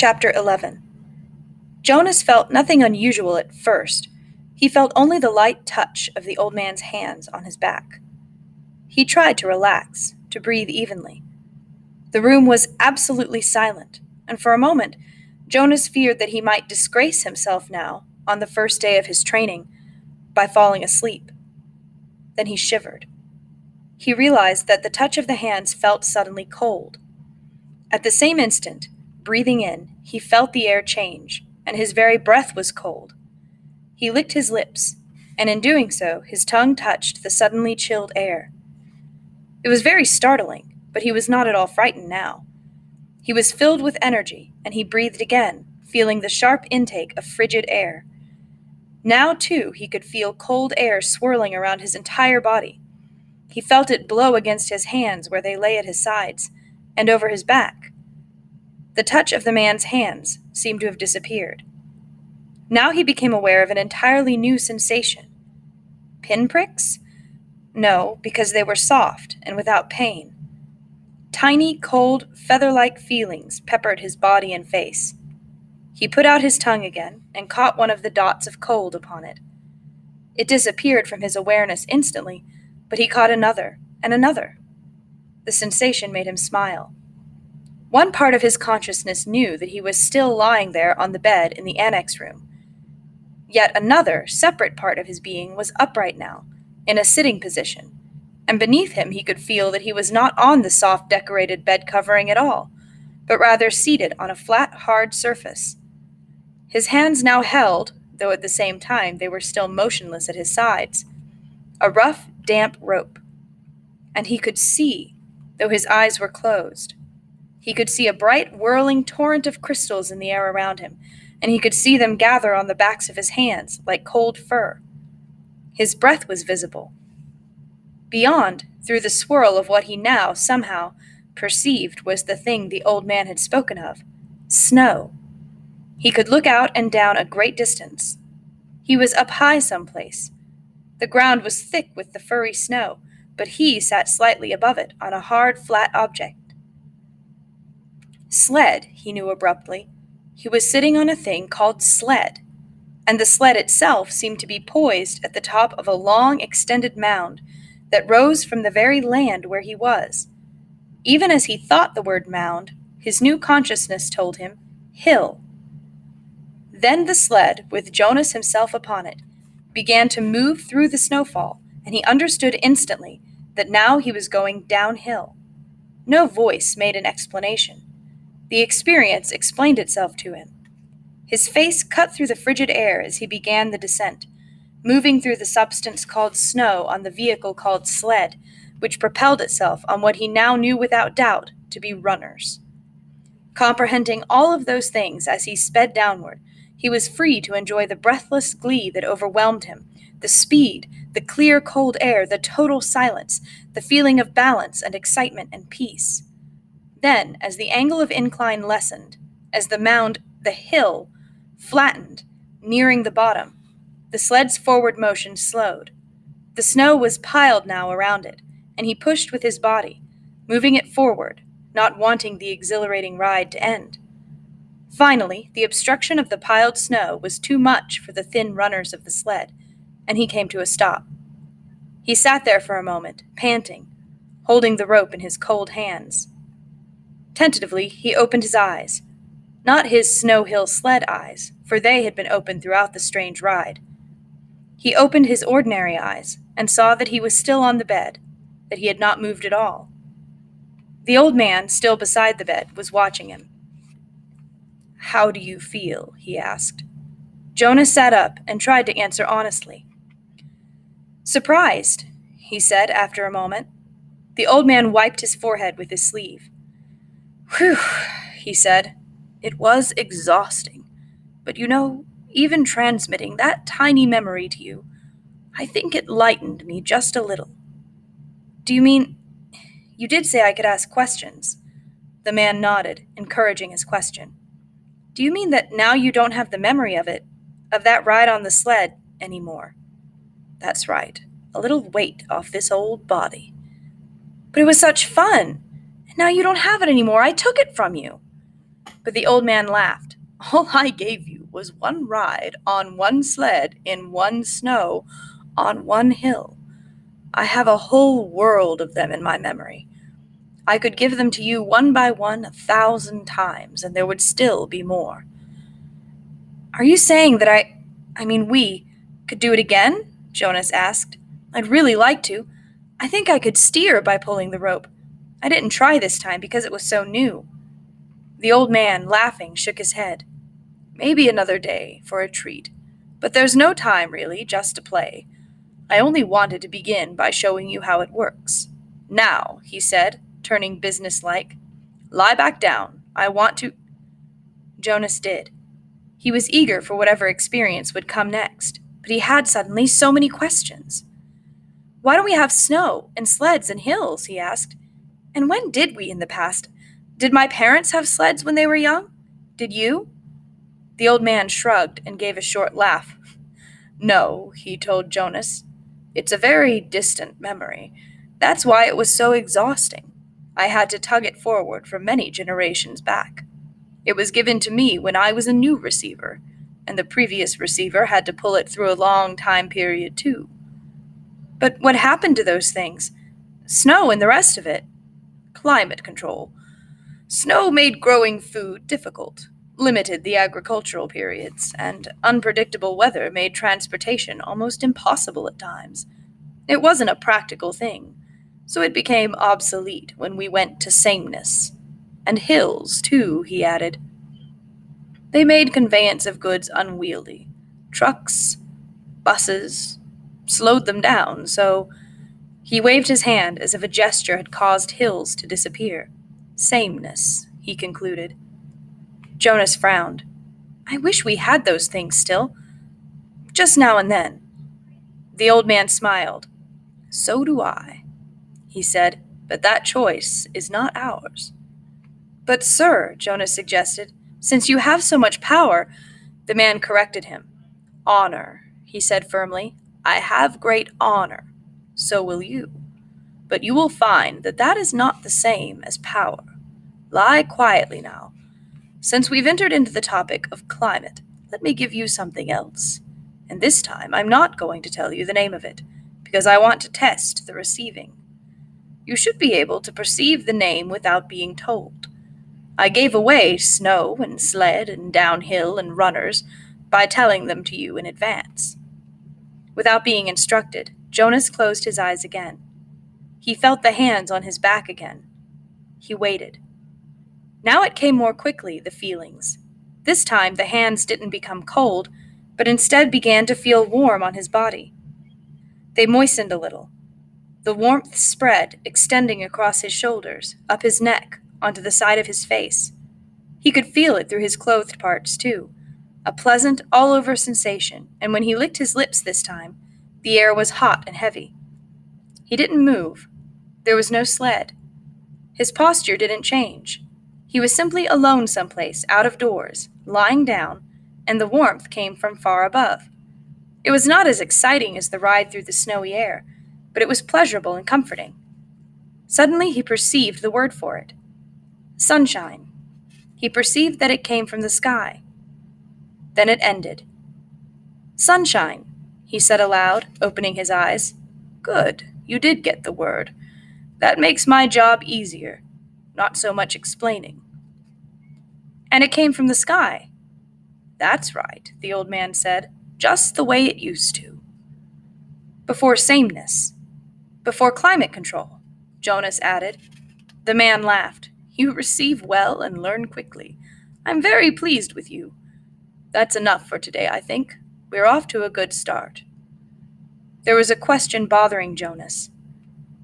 Chapter 11. Jonas felt nothing unusual at first. He felt only the light touch of the old man's hands on his back. He tried to relax, to breathe evenly. The room was absolutely silent, and for a moment, Jonas feared that he might disgrace himself now, on the first day of his training, by falling asleep. Then he shivered. He realized that the touch of the hands felt suddenly cold. At the same instant, breathing in, he felt the air change, and his very breath was cold. He licked his lips, and in doing so, his tongue touched the suddenly chilled air. It was very startling, but he was not at all frightened now. He was filled with energy, and he breathed again, feeling the sharp intake of frigid air. Now, too, he could feel cold air swirling around his entire body. He felt it blow against his hands where they lay at his sides, and over his back. The touch of the man's hands seemed to have disappeared. Now he became aware of an entirely new sensation. Pinpricks? No, because they were soft and without pain. Tiny, cold, feather-like feelings peppered his body and face. He put out his tongue again and caught one of the dots of cold upon it. It disappeared from his awareness instantly, but he caught another and another. The sensation made him smile. One part of his consciousness knew that he was still lying there on the bed in the annex room. Yet another, separate part of his being was upright now, in a sitting position, and beneath him he could feel that he was not on the soft decorated bed covering at all, but rather seated on a flat, hard surface. His hands now held, though at the same time they were still motionless at his sides, a rough, damp rope. And he could see, though his eyes were closed. He could see a bright, whirling torrent of crystals in the air around him, and he could see them gather on the backs of his hands like cold fur. His breath was visible. Beyond, through the swirl of what he now, somehow, perceived was the thing the old man had spoken of, snow. He could look out and down a great distance. He was up high someplace. The ground was thick with the furry snow, but he sat slightly above it on a hard, flat object. Sled, he knew abruptly. He was sitting on a thing called sled, and the sled itself seemed to be poised at the top of a long, extended mound that rose from the very land where he was. Even as he thought the word mound, his new consciousness told him, hill. Then the sled, with Jonas himself upon it, began to move through the snowfall, and he understood instantly that now he was going downhill. No voice made an explanation. The experience explained itself to him. His face cut through the frigid air as he began the descent, moving through the substance called snow on the vehicle called sled, which propelled itself on what he now knew without doubt to be runners. Comprehending all of those things as he sped downward, he was free to enjoy the breathless glee that overwhelmed him, the speed, the clear cold air, the total silence, the feeling of balance and excitement and peace. Then, as the angle of incline lessened, as the mound, the hill, flattened, nearing the bottom, the sled's forward motion slowed. The snow was piled now around it, and he pushed with his body, moving it forward, not wanting the exhilarating ride to end. Finally, the obstruction of the piled snow was too much for the thin runners of the sled, and he came to a stop. He sat there for a moment, panting, holding the rope in his cold hands. Tentatively, he opened his eyes. Not his Snow Hill sled eyes, for they had been open throughout the strange ride. He opened his ordinary eyes and saw that he was still on the bed, that he had not moved at all. The old man, still beside the bed, was watching him. "How do you feel?" he asked. Jonas sat up and tried to answer honestly. "Surprised," he said after a moment. The old man wiped his forehead with his sleeve. "Whew," he said. "It was exhausting. But you know, even transmitting that tiny memory to you, I think it lightened me just a little." "Do you mean... You did say I could ask questions." The man nodded, encouraging his question. "Do you mean that now you don't have the memory of it, of that ride on the sled, anymore?" "That's right. A little weight off this old body." "But it was such fun! And now you don't have it anymore. I took it from you." But the old man laughed. All I gave you was one ride on one sled in one snow on one hill. I have a whole world of them in my memory. I could give them to you one by one 1,000 times, and there would still be more. Are you saying that we, could do it again? Jonas asked. I'd really like to. I think I could steer by pulling the rope. I didn't try this time because it was so new. The old man, laughing, shook his head. Maybe another day, for a treat. But there's no time, really, just to play. I only wanted to begin by showing you how it works. Now, he said, turning businesslike, lie back down. I want to. Jonas did. He was eager for whatever experience would come next, but he had suddenly so many questions. Why don't we have snow and sleds and hills? He asked. And when did we in the past? Did my parents have sleds when they were young? Did you? The old man shrugged and gave a short laugh. No, he told Jonas. It's a very distant memory. That's why it was so exhausting. I had to tug it forward for many generations back. It was given to me when I was a new receiver, and the previous receiver had to pull it through a long time period too. But what happened to those things? Snow and the rest of it? Climate control. Snow made growing food difficult, limited the agricultural periods, and unpredictable weather made transportation almost impossible at times. It wasn't a practical thing, so it became obsolete when we went to sameness. And hills, too, he added. They made conveyance of goods unwieldy. Trucks, buses, slowed them down, so he waved his hand as if a gesture had caused hills to disappear. Sameness, he concluded. Jonas frowned. I wish we had those things still. Just now and then. The old man smiled. So do I, he said, but that choice is not ours. But, sir, Jonas suggested, since you have so much power, the man corrected him. Honor, he said firmly. I have great honor. So will you. But you will find that that is not the same as power. Lie quietly now. Since we've entered into the topic of climate, let me give you something else. And this time I'm not going to tell you the name of it, because I want to test the receiving. You should be able to perceive the name without being told. I gave away snow and sled and downhill and runners by telling them to you in advance. Without being instructed, Jonas closed his eyes again. He felt the hands on his back again. He waited. Now it came more quickly, the feelings. This time the hands didn't become cold, but instead began to feel warm on his body. They moistened a little. The warmth spread, extending across his shoulders, up his neck, onto the side of his face. He could feel it through his clothed parts, too, a pleasant, all-over sensation, and when he licked his lips this time, the air was hot and heavy. He didn't move. There was no sled. His posture didn't change. He was simply alone someplace, out of doors, lying down, and the warmth came from far above. It was not as exciting as the ride through the snowy air, but it was pleasurable and comforting. Suddenly he perceived the word for it. Sunshine. He perceived that it came from the sky. Then it ended. Sunshine, he said aloud, opening his eyes. Good, you did get the word. That makes my job easier. Not so much explaining. And it came from the sky. That's right, the old man said, just the way it used to. Before sameness. Before climate control, Jonas added. The man laughed. You receive well and learn quickly. I'm very pleased with you. That's enough for today, I think. We're off to a good start. There was a question bothering Jonas.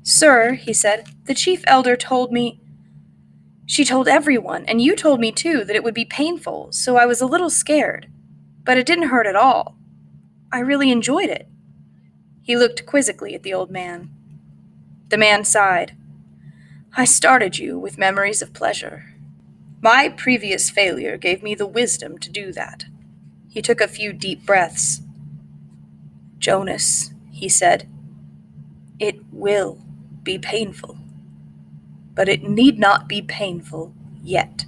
Sir, he said, the chief elder told me. She told everyone, and you told me too, that it would be painful, so I was a little scared. But it didn't hurt at all. I really enjoyed it. He looked quizzically at the old man. The man sighed. I started you with memories of pleasure. My previous failure gave me the wisdom to do that. He took a few deep breaths. Jonas, he said, it will be painful. But it need not be painful yet.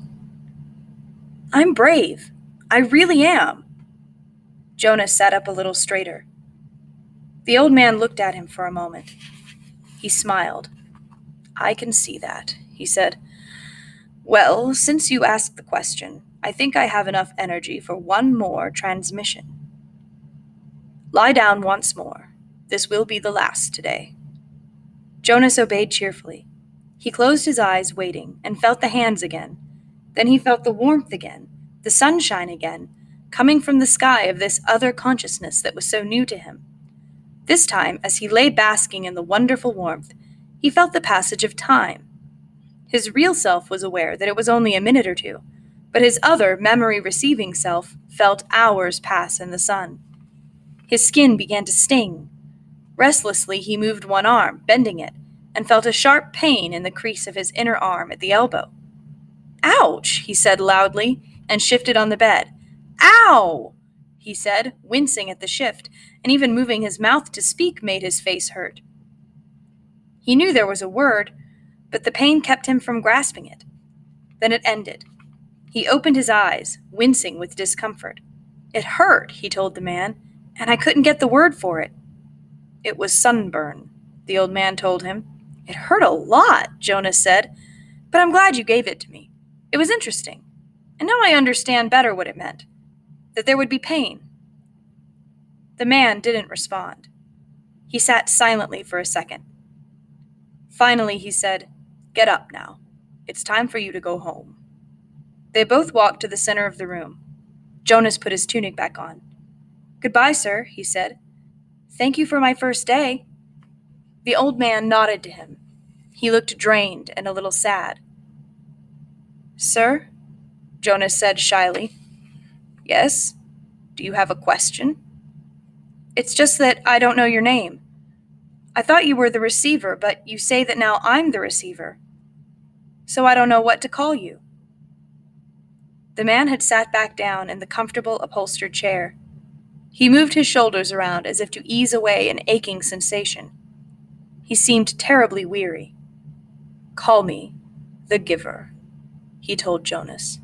I'm brave. I really am. Jonas sat up a little straighter. The old man looked at him for a moment. He smiled. I can see that, he said. Well, since you asked the question, I think I have enough energy for one more transmission. Lie down once more. This will be the last today. Jonas obeyed cheerfully. He closed his eyes, waiting, and felt the hands again. Then he felt the warmth again, the sunshine again, coming from the sky of this other consciousness that was so new to him. This time, as he lay basking in the wonderful warmth, he felt the passage of time. His real self was aware that it was only a minute or two, but his other memory-receiving self felt hours pass in the sun. His skin began to sting. Restlessly, he moved one arm, bending it, and felt a sharp pain in the crease of his inner arm at the elbow. Ouch, he said loudly, and shifted on the bed. Ow, he said, wincing at the shift, and even moving his mouth to speak made his face hurt. He knew there was a word, but the pain kept him from grasping it. Then it ended. He opened his eyes, wincing with discomfort. It hurt, he told the man, and I couldn't get the word for it. It was sunburn, the old man told him. It hurt a lot, Jonas said, but I'm glad you gave it to me. It was interesting, and now I understand better what it meant, that there would be pain. The man didn't respond. He sat silently for a second. Finally, he said, Get up now. It's time for you to go home. They both walked to the center of the room. Jonas put his tunic back on. Goodbye, sir, he said. Thank you for my first day. The old man nodded to him. He looked drained and a little sad. Sir? Jonas said shyly. Yes? Do you have a question? It's just that I don't know your name. I thought you were the receiver, but you say that now I'm the receiver. So I don't know what to call you. The man had sat back down in the comfortable upholstered chair. He moved his shoulders around as if to ease away an aching sensation. He seemed terribly weary. Call me the giver, he told Jonas.